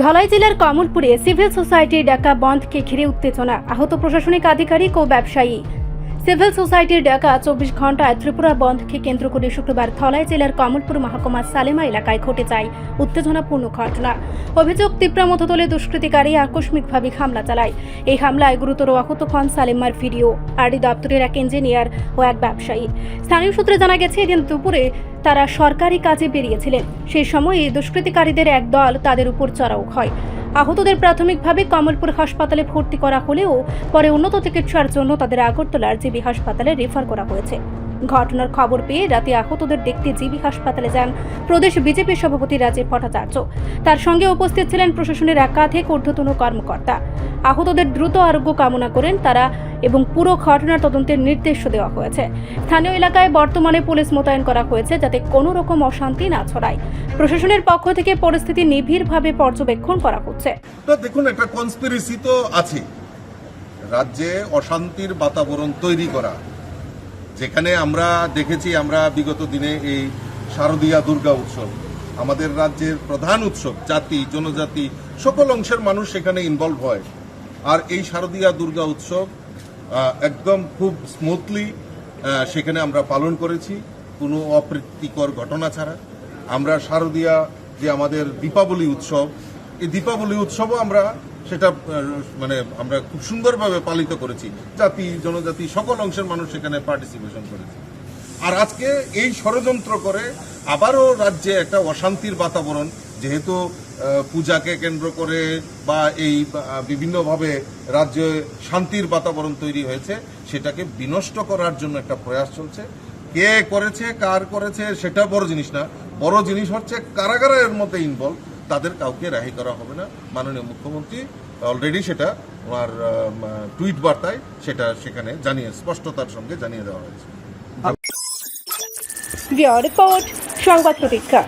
ধলাই জেলার কমলপুরে সিভিল সোসাইটির ডাকা বন্ধকে ঘিরে উত্তেজনা, আহত প্রশাসনিক আধিকারিক ও ব্যবসায়ী। সিভিল সোসাইটির ডাকা 24 ঘন্টায় ত্রিপুরা বন্ধকে কেন্দ্র করে শুক্রবার ধলাই জেলার কমলপুর মহকুমা সালেমা এলাকায় ঘটে যায় উত্তেজনাপূর্ণ ঘটনা। অভিযোগ, তিপ্রা মতদলে দুষ্কৃতিকারী আকস্মিকভাবে হামলা চালায়। এই হামলায় গুরুতর আহত হন সালেমার ভিডিও আরডি দপ্তরের এক ইঞ্জিনিয়ার ও এক ব্যবসায়ী। স্থানীয় সূত্রে জানা গেছে, এদিন দুপুরে তারা সরকারি কাজে বেরিয়েছিলেন। সেই সময় দুষ্কৃতিকারীদের এক দল তাদের উপর চড়াও হয়। আহতদের প্রাথমিকভাবে কমলপুর হাসপাতালে ভর্তি করা হলেও পরে উন্নত চিকিৎসার জন্য তাদের আগরতলার জিবি হাসপাতালে রেফার করা হয়েছে। ঘটনার খবর পেয়ে রাতে আহতদের দেখতে জিবি হাসপাতালে যান প্রদেশ বিজেপি সভাপতি রাজীব ভট্টাচার্য। তার সঙ্গে উপস্থিত ছিলেন প্রশাসনের একাধিক ঊর্ধ্বতন কর্মকর্তা। আহতদের দ্রুত আরোগ্য কামনা করেন তারা এবং পুরো ঘটনার তদন্তের নির্দেশ দেওয়া হয়েছে। স্থানীয় এলাকায় বর্তমানে পুলিশ মোতায়েন করা হয়েছে যাতে কোনো রকম অশান্তি না ছড়ায়। প্রশাসনের পক্ষ থেকে পরিস্থিতি নিবিড়ভাবে পর্যবেক্ষণ করা হচ্ছে। তো দেখুন, একটা কনস্পিরেসি তো আছে রাজ্যে, অশান্তির বাতাবরণ তৈরি করা। যেখানে আমরা দেখেছি, আমরা বিগত দিনে এই শারদীয়া দুর্গা উৎসব, আমাদের রাজ্যের প্রধান উৎসব, জাতি জনজাতি সকল অংশের মানুষ সেখানে ইনভলভ হয়। আর এই শারদীয়া দুর্গা উৎসব একদম খুব স্মুথলি সেখানে আমরা পালন করেছি, কোনো অপ্রীতিকর ঘটনা ছাড়া। আমরা শারদীয়া যে আমাদের দীপাবলি উৎসব, এই দীপাবলি উৎসবও আমরা সেটা আমরা খুব সুন্দরভাবে পালিত করেছি। জাতি জনজাতি সকল অংশের মানুষ সেখানে পার্টিসিপেশন করেছে। আর আজকে এই ষড়যন্ত্র করে আবারও রাজ্যে একটা অশান্তির বাতাবরণ, যেহেতু পূজাকে কেন্দ্র করে বা এই বিভিন্নভাবে রাজ্যে শান্তির বাতাবরণ তৈরি হয়েছে, সেটাকে বিনষ্ট করার জন্য একটা প্রয়াস চলছে। কে করেছে, কার করেছে, সেটা বড় জিনিস না। বড় জিনিস হচ্ছে কারাগারের মধ্যে ইনভলভ, তাদের কাউকে রেহাই করা হবে না। মাননীয় মুখ্যমন্ত্রী অলরেডি সেটা ওনার টুইট বার্তায় সেটা সেখানে স্পষ্টতার সঙ্গে জানিয়ে দেওয়া হয়েছে। রিপোর্ট সংবাদ প্রতীক্ষা।